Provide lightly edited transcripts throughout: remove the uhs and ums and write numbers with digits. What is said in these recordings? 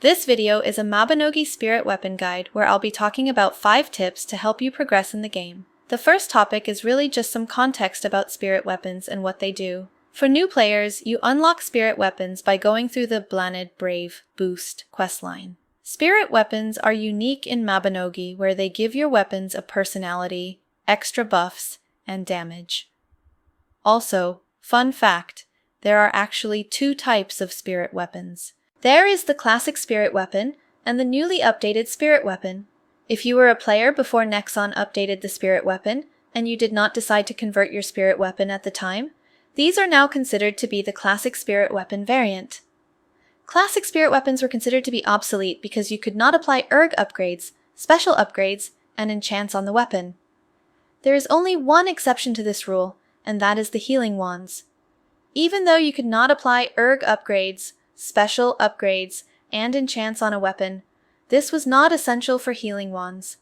This video is a Mabinogi Spirit Weapon guide where I'll be talking about 5 tips to help you progress in the game. The first topic is really just some context about spirit weapons and what they do. For new players, you unlock spirit weapons by going through the Blanid Brave Boost questline. Spirit weapons are unique in Mabinogi where they give your weapons a personality, extra buffs, and damage. Also, fun fact, there are actually 2 types of spirit weapons. There is the classic spirit weapon and the newly updated spirit weapon. If you were a player before Nexon updated the spirit weapon and you did not decide to convert your spirit weapon at the time, these are now considered to be the classic spirit weapon variant. Classic spirit weapons were considered to be obsolete because you could not apply ERG upgrades, special upgrades, and enchants on the weapon. There is only one exception to this rule, and that is the healing wands. Even though you could not apply ERG upgrades, special upgrades, and enchants on a weapon, this was not essential for healing wands.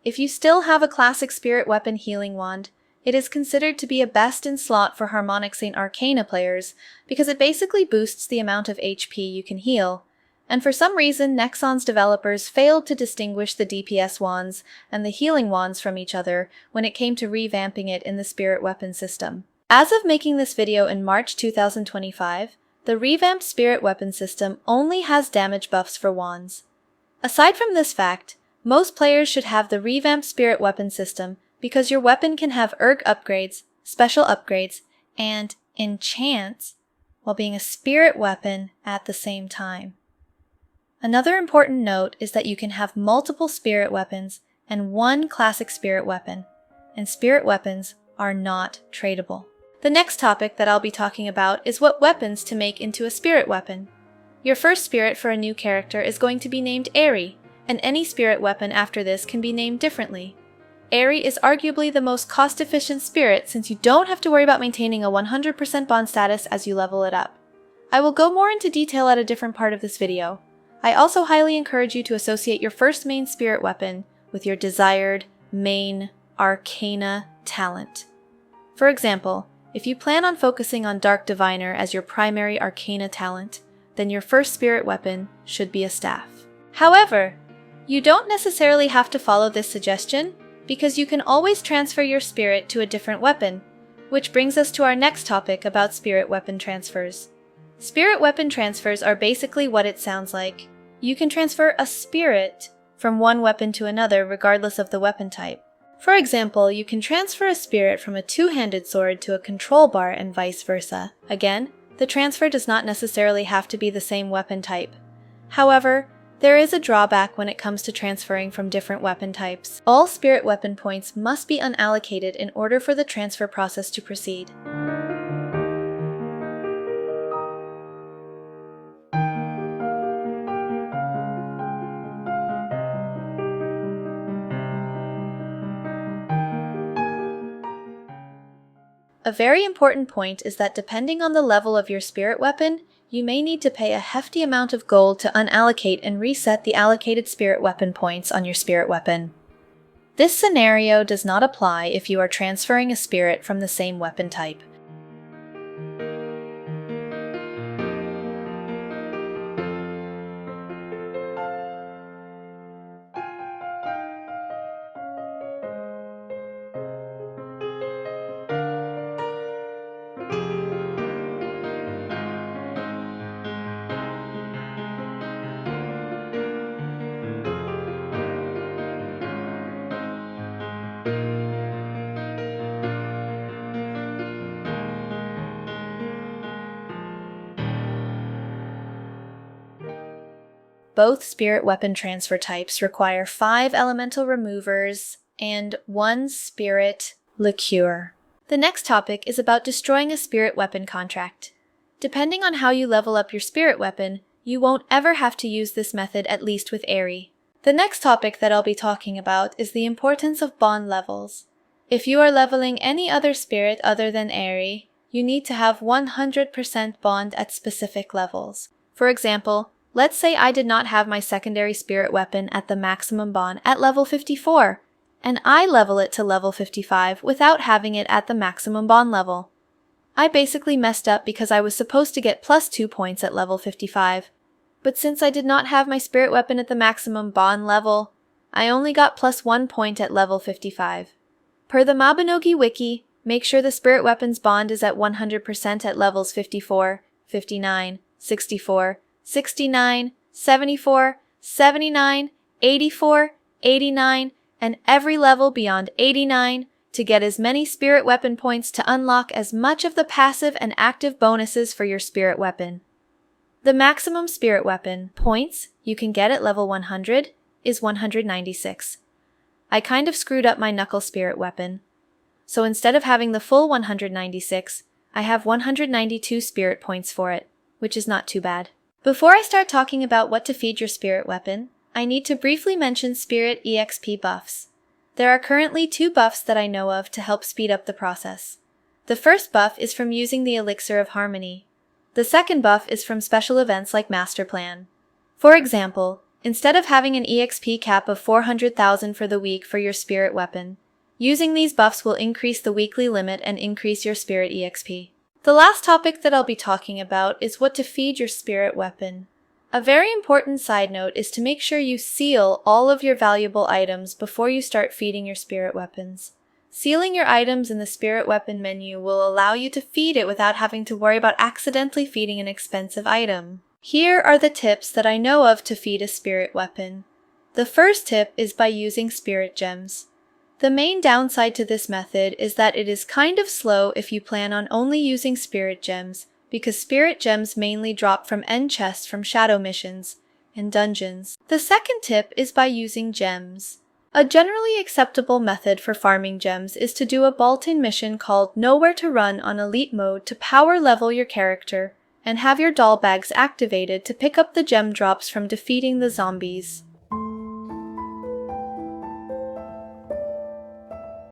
If you still have a classic spirit weapon healing wand, it is considered to be a best in slot for Harmonic Saint Arcana players because it basically boosts the amount of HP you can heal, and for some reason Nexon's developers failed to distinguish the DPS wands and the healing wands from each other when it came to revamping it in the spirit weapon system. As of making this video in March 2025, the revamped spirit weapon system only has damage buffs for wands. Aside from this fact, most players should have the revamped spirit weapon system because your weapon can have ERG upgrades, special upgrades, and enchants while being a spirit weapon at the same time. Another important note is that you can have multiple spirit weapons and one classic spirit weapon, and spirit weapons are not tradable. The next topic that I'll be talking about is what weapons to make into a spirit weapon. Your first spirit for a new character is going to be named Aerie, and any spirit weapon after this can be named differently. Aerie is arguably the most cost-efficient spirit since you don't have to worry about maintaining a 100% bond status as you level it up. I will go more into detail at a different part of this video. I also highly encourage you to associate your first main spirit weapon with your desired main Arcana talent. For example, if you plan on focusing on Dark Diviner as your primary Arcana talent, then your first spirit weapon should be a staff. However, you don't necessarily have to follow this suggestion because you can always transfer your spirit to a different weapon, which brings us to our next topic about spirit weapon transfers. Spirit weapon transfers are basically what it sounds like. You can transfer a spirit from one weapon to another regardless of the weapon type. For example, you can transfer a spirit from a two-handed sword to a control bar and vice versa. Again, the transfer does not necessarily have to be the same weapon type. However, there is a drawback when it comes to transferring from different weapon types. All spirit weapon points must be unallocated in order for the transfer process to proceed. A very important point is that depending on the level of your spirit weapon, you may need to pay a hefty amount of gold to unallocate and reset the allocated spirit weapon points on your spirit weapon. This scenario does not apply if you are transferring a spirit from the same weapon type. Both spirit weapon transfer types require 5 elemental removers and 1 spirit liqueur. The next topic is about destroying a spirit weapon contract. Depending on how you level up your spirit weapon, you won't ever have to use this method, at least with Aerie. The next topic that I'll be talking about is the importance of bond levels. If you are leveling any other spirit other than Aerie, you need to have 100% bond at specific levels. For example, let's say I did not have my secondary spirit weapon at the maximum bond at level 54, and I level it to level 55 without having it at the maximum bond level. I basically messed up because I was supposed to get +2 points at level 55, but since I did not have my spirit weapon at the maximum bond level, I only got +1 point at level 55. Per the Mabinogi wiki, make sure the spirit weapon's bond is at 100% at levels 54, 59, 64, 69, 74, 79, 84, 89, and every level beyond 89 to get as many spirit weapon points to unlock as much of the passive and active bonuses for your spirit weapon. The maximum spirit weapon points you can get at level 100 is 196. I kind of screwed up my knuckle spirit weapon. So instead of having the full 196, I have 192 spirit points for it, which is not too bad. Before I start talking about what to feed your spirit weapon, I need to briefly mention spirit EXP buffs. There are currently 2 buffs that I know of to help speed up the process. The first buff is from using the Elixir of Harmony. The second buff is from special events like Master Plan. For example, instead of having an EXP cap of 400,000 for the week for your spirit weapon, using these buffs will increase the weekly limit and increase your spirit EXP. The last topic that I'll be talking about is what to feed your spirit weapon. A very important side note is to make sure you seal all of your valuable items before you start feeding your spirit weapons. Sealing your items in the spirit weapon menu will allow you to feed it without having to worry about accidentally feeding an expensive item. Here are the tips that I know of to feed a spirit weapon. The first tip is by using spirit gems. The main downside to this method is that it is kind of slow if you plan on only using spirit gems, because spirit gems mainly drop from end chests from shadow missions and dungeons. The second tip is by using gems. A generally acceptable method for farming gems is to do a Baltan mission called Nowhere to Run on Elite Mode to power level your character, and have your doll bags activated to pick up the gem drops from defeating the zombies.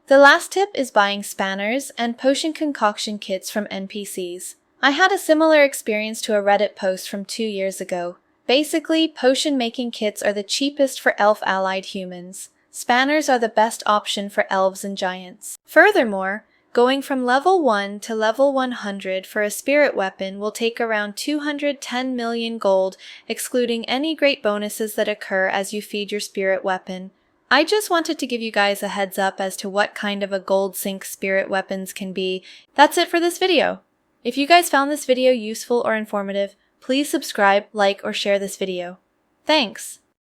The last tip is buying spanners and potion concoction kits from NPCs. I had a similar experience to a Reddit post from 2 years ago. Basically, potion making kits are the cheapest for elf-allied humans. Spanners are the best option for elves and giants. Furthermore, going from level 1 to level 100 for a spirit weapon will take around 210 million gold, excluding any great bonuses that occur as you feed your spirit weapon. I just wanted to give you guys a heads up as to what kind of a gold sink spirit weapons can be. That's it for this video. If you guys found this video useful or informative, please subscribe, like, or share this video. Thanks!